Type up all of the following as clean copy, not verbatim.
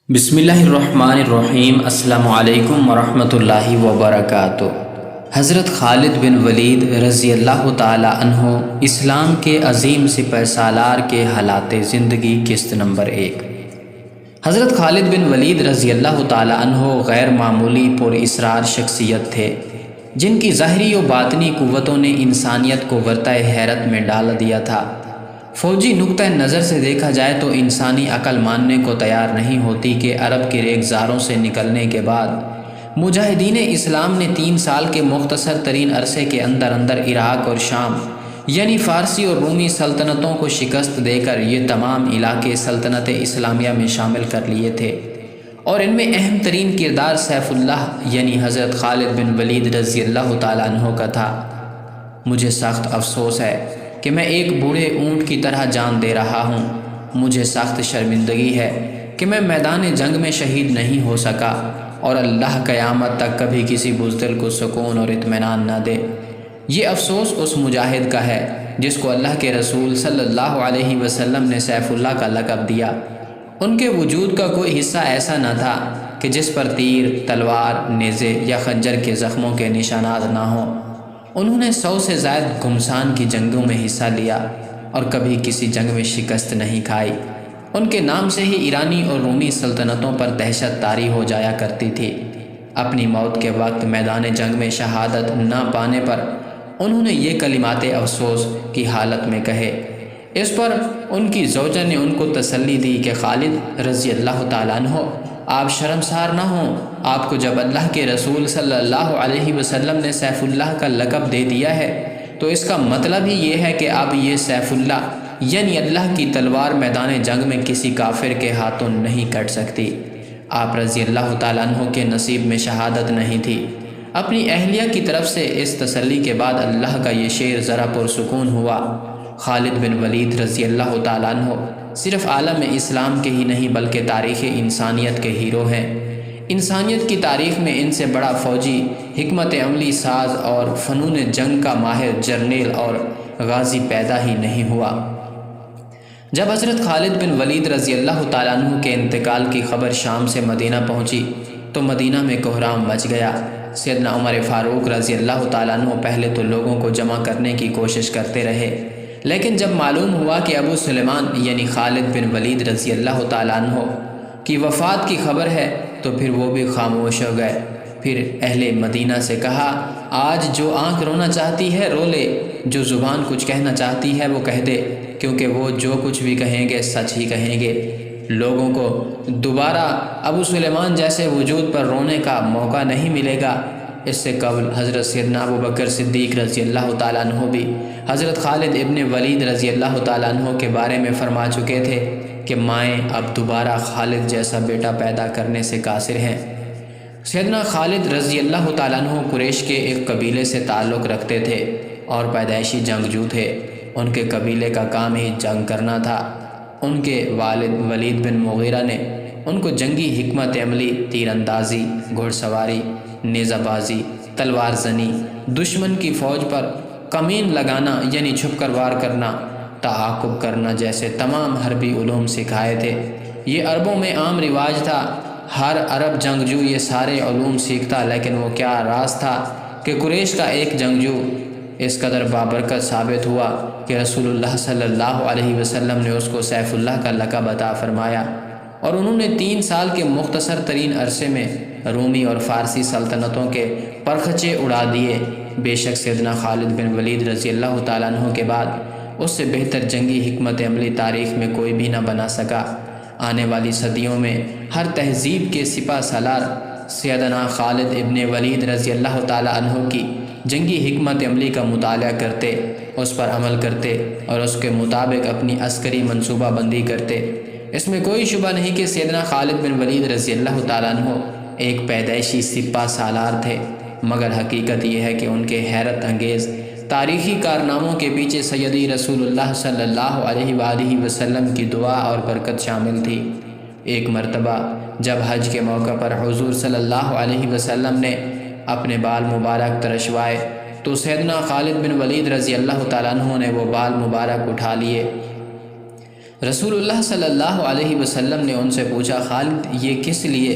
بسم اللہ الرحمن الرحیم۔ السلام علیکم ورحمۃ اللہ وبرکاتہ۔ حضرت خالد بن ولید رضی اللہ تعالی عنہ اسلام کے عظیم سپہ سالار کے حالات زندگی قسط نمبر 1۔ حضرت خالد بن ولید رضی اللہ تعالی عنہ غیر معمولی پر اسرار شخصیت تھے، جن کی ظاہری و باطنی قوتوں نے انسانیت کو ورطۂ حیرت میں ڈال دیا تھا۔ فوجی نقطہ نظر سے دیکھا جائے تو انسانی عقل ماننے کو تیار نہیں ہوتی کہ عرب کے ریگزاروں سے نکلنے کے بعد مجاہدین اسلام نے 3 سال کے مختصر ترین عرصے کے اندر عراق اور شام یعنی فارسی اور رومی سلطنتوں کو شکست دے کر یہ تمام علاقے سلطنت اسلامیہ میں شامل کر لیے تھے، اور ان میں اہم ترین کردار سیف اللہ یعنی حضرت خالد بن ولید رضی اللہ تعالیٰ عنہ کا تھا۔ مجھے سخت افسوس ہے کہ میں ایک بوڑھے اونٹ کی طرح جان دے رہا ہوں۔ مجھے سخت شرمندگی ہے کہ میں میدان جنگ میں شہید نہیں ہو سکا، اور اللہ قیامت تک کبھی کسی بزدل کو سکون اور اطمینان نہ دے۔ یہ افسوس اس مجاہد کا ہے جس کو اللہ کے رسول صلی اللہ علیہ وسلم نے سیف اللہ کا لقب دیا۔ ان کے وجود کا کوئی حصہ ایسا نہ تھا کہ جس پر تیر، تلوار، نیزے یا خنجر کے زخموں کے نشانات نہ ہوں۔ انہوں نے 100 سے زائد گھمسان کی جنگوں میں حصہ لیا اور کبھی کسی جنگ میں شکست نہیں کھائی۔ ان کے نام سے ہی ایرانی اور رومی سلطنتوں پر دہشت طاری ہو جایا کرتی تھی۔ اپنی موت کے وقت میدان جنگ میں شہادت نہ پانے پر انہوں نے یہ کلمات افسوس کی حالت میں کہے۔ اس پر ان کی زوجہ نے ان کو تسلی دی کہ خالد رضی اللہ تعالیٰ عنہ، آپ شرمسار نہ ہوں۔ آپ کو جب اللہ کے رسول صلی اللہ علیہ وسلم نے سیف اللہ کا لقب دے دیا ہے تو اس کا مطلب ہی یہ ہے کہ اب یہ سیف اللہ یعنی اللہ کی تلوار میدان جنگ میں کسی کافر کے ہاتھوں نہیں کٹ سکتی۔ آپ رضی اللہ تعالیٰ عنہ کے نصیب میں شہادت نہیں تھی۔ اپنی اہلیہ کی طرف سے اس تسلی کے بعد اللہ کا یہ شعر ذرا پرسکون ہوا۔ خالد بن ولید رضی اللہ تعالیٰ عنہ صرف عالم اسلام کے ہی نہیں بلکہ تاریخ انسانیت کے ہیرو ہیں۔ انسانیت کی تاریخ میں ان سے بڑا فوجی، حکمت عملی ساز اور فنون جنگ کا ماہر جرنیل اور غازی پیدا ہی نہیں ہوا۔ جب حضرت خالد بن ولید رضی اللہ تعالیٰ عنہ کے انتقال کی خبر شام سے مدینہ پہنچی تو مدینہ میں کوہرام مچ گیا۔ سیدنا عمر فاروق رضی اللہ تعالیٰ عنہ پہلے تو لوگوں کو جمع کرنے کی کوشش کرتے رہے، لیکن جب معلوم ہوا کہ ابو سلیمان یعنی خالد بن ولید رضی اللہ تعالیٰ عنہ کی وفات کی خبر ہے تو پھر وہ بھی خاموش ہو گئے۔ پھر اہل مدینہ سے کہا، آج جو آنکھ رونا چاہتی ہے رو لے، جو زبان کچھ کہنا چاہتی ہے وہ کہہ دے، کیونکہ وہ جو کچھ بھی کہیں گے سچ ہی کہیں گے۔ لوگوں کو دوبارہ ابو سلیمان جیسے وجود پر رونے کا موقع نہیں ملے گا۔ اس سے قبل حضرت سیدنا ابو بکر صدیق رضی اللہ تعالیٰ عنہ بھی حضرت خالد ابن ولید رضی اللہ تعالیٰ عنہ کے بارے میں فرما چکے تھے کہ مائیں اب دوبارہ خالد جیسا بیٹا پیدا کرنے سے قاصر ہیں۔ سیدنا خالد رضی اللہ تعالیٰ عنہ قریش کے ایک قبیلے سے تعلق رکھتے تھے اور پیدائشی جنگجو تھے۔ ان کے قبیلے کا کام ہی جنگ کرنا تھا۔ ان کے والد ولید بن مغیرہ نے ان کو جنگی حکمت عملی، تیر اندازی، گھڑ سواری، نیزہ بازی، تلوار زنی، دشمن کی فوج پر کمین لگانا یعنی چھپ کر وار کرنا، تعاقب کرنا جیسے تمام حربی علوم سکھائے تھے۔ یہ عربوں میں عام رواج تھا۔ ہر عرب جنگجو یہ سارے علوم سیکھتا، لیکن وہ کیا راز تھا کہ قریش کا ایک جنگجو اس قدر بابرکت ثابت ہوا کہ رسول اللہ صلی اللہ علیہ وسلم نے اس کو سیف اللہ کا لقب عطا فرمایا، اور انہوں نے 3 سال کے مختصر ترین عرصے میں رومی اور فارسی سلطنتوں کے پرخچے اڑا دیے۔ بے شک سیدنا خالد بن ولید رضی اللہ تعالیٰ عنہ کے بعد اس سے بہتر جنگی حکمت عملی تاریخ میں کوئی بھی نہ بنا سکا۔ آنے والی صدیوں میں ہر تہذیب کے سپہ سالار سیدنا خالد ابن ولید رضی اللہ تعالیٰ عنہ کی جنگی حکمت عملی کا مطالعہ کرتے، اس پر عمل کرتے اور اس کے مطابق اپنی عسکری منصوبہ بندی کرتے۔ اس میں کوئی شبہ نہیں کہ سیدنا خالد بن ولید رضی اللہ تعالیٰ عنہ ایک پیدائشی سپہ سالار تھے، مگر حقیقت یہ ہے کہ ان کے حیرت انگیز تاریخی کارناموں کے پیچھے سیدی رسول اللہ صلی اللہ علیہ وآلہ وسلم کی دعا اور برکت شامل تھی۔ ایک مرتبہ جب حج کے موقع پر حضور صلی اللہ علیہ وسلم نے اپنے بال مبارک ترشوائے تو سیدنا خالد بن ولید رضی اللہ تعالیٰ عنہ نے وہ بال مبارک اٹھا لیے، رسول اللہ صلی اللہ علیہ وسلم نے ان سے پوچھا، خالد یہ کس لیے؟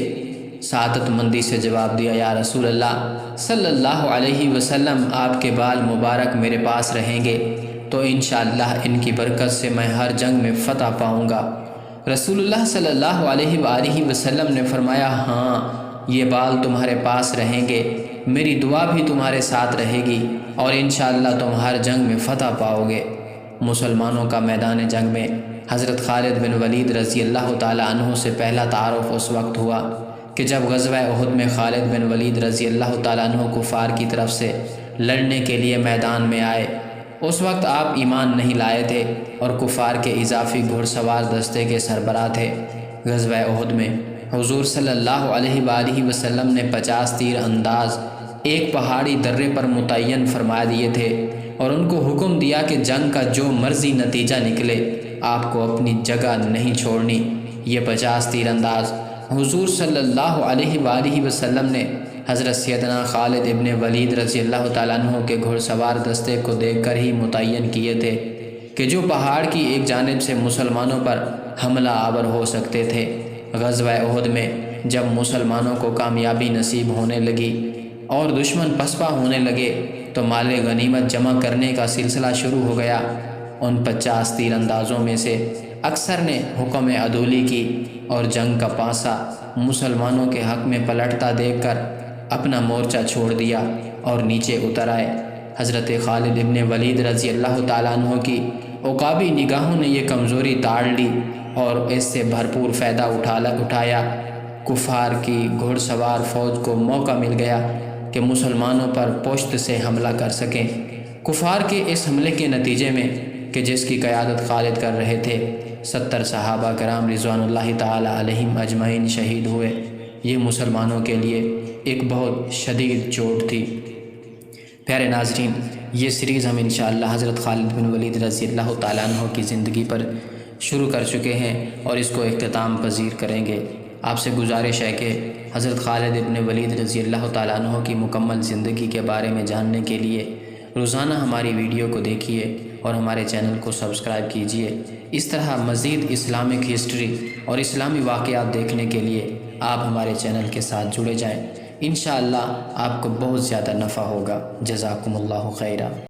سعادت مندی سے جواب دیا، یا رسول اللہ صلی اللہ علیہ وسلم آپ کے بال مبارک میرے پاس رہیں گے تو انشاءاللہ ان کی برکت سے میں ہر جنگ میں فتح پاؤں گا۔ رسول اللہ صلی اللہ علیہ وآلہ وسلم نے فرمایا، ہاں یہ بال تمہارے پاس رہیں گے، میری دعا بھی تمہارے ساتھ رہے گی اور انشاءاللہ تم ہر جنگ میں فتح پاؤ گے۔ مسلمانوں کا میدان جنگ میں حضرت خالد بن ولید رضی اللہ تعالیٰ عنہ سے پہلا تعارف اس وقت ہوا کہ جب غزوہ احد میں خالد بن ولید رضی اللہ تعالیٰ عنہ کفار کی طرف سے لڑنے کے لیے میدان میں آئے۔ اس وقت آپ ایمان نہیں لائے تھے اور کفار کے اضافی گھڑ سوار دستے کے سربراہ تھے۔ غزوہ احد میں حضور صلی اللہ علیہ وآلہ وسلم نے 50 تیر انداز ایک پہاڑی درے پر متعین فرما دیے تھے اور ان کو حکم دیا کہ جنگ کا جو مرضی نتیجہ نکلے آپ کو اپنی جگہ نہیں چھوڑنی۔ یہ 50 تیر انداز حضور صلی اللہ علیہ وآلہ وسلم نے حضرت سیدنا خالد ابن ولید رضی اللہ تعالیٰ عنہ کے گھڑ سوار دستے کو دیکھ کر ہی متعین کیے تھے کہ جو پہاڑ کی ایک جانب سے مسلمانوں پر حملہ آور ہو سکتے تھے۔ غزوہ احد میں جب مسلمانوں کو کامیابی نصیب ہونے لگی اور دشمن پسپا ہونے لگے تو مال غنیمت جمع کرنے کا سلسلہ شروع ہو گیا۔ ان 50 تیر اندازوں میں سے اکثر نے حکم عدولی کی اور جنگ کا پانسا مسلمانوں کے حق میں پلٹتا دیکھ کر اپنا مورچہ چھوڑ دیا اور نیچے اتر آئے۔ حضرت خالد ابن ولید رضی اللہ تعالیٰ عنہ کی عقابی نگاہوں نے یہ کمزوری تاڑ لی اور اس سے بھرپور فائدہ اٹھایا۔ کفار کی گھڑ سوار فوج کو موقع مل گیا کہ مسلمانوں پر پشت سے حملہ کر سکیں۔ کفار کے اس حملے کے نتیجے میں کہ جس کی قیادت خالد کر رہے تھے 70 صحابہ کرام رضوان اللہ تعالی علیہم اجمعین شہید ہوئے۔ یہ مسلمانوں کے لیے ایک بہت شدید چوٹ تھی۔ پیارے ناظرین، یہ سیریز ہم انشاءاللہ حضرت خالد بن ولید رضی اللہ تعالیٰ عنہ کی زندگی پر شروع کر چکے ہیں اور اس کو اختتام پذیر کریں گے۔ آپ سے گزارش ہے کہ حضرت خالد ابن ولید رضی اللہ تعالیٰ عنہ کی مکمل زندگی کے بارے میں جاننے کے لیے روزانہ ہماری ویڈیو کو دیکھیے اور ہمارے چینل کو سبسکرائب کیجیے۔ اس طرح مزید اسلامک ہسٹری اور اسلامی واقعات دیکھنے کے لیے آپ ہمارے چینل کے ساتھ جڑے جائیں۔ انشاءاللہ آپ کو بہت زیادہ نفع ہوگا۔ جزاکم اللہ خیرہ۔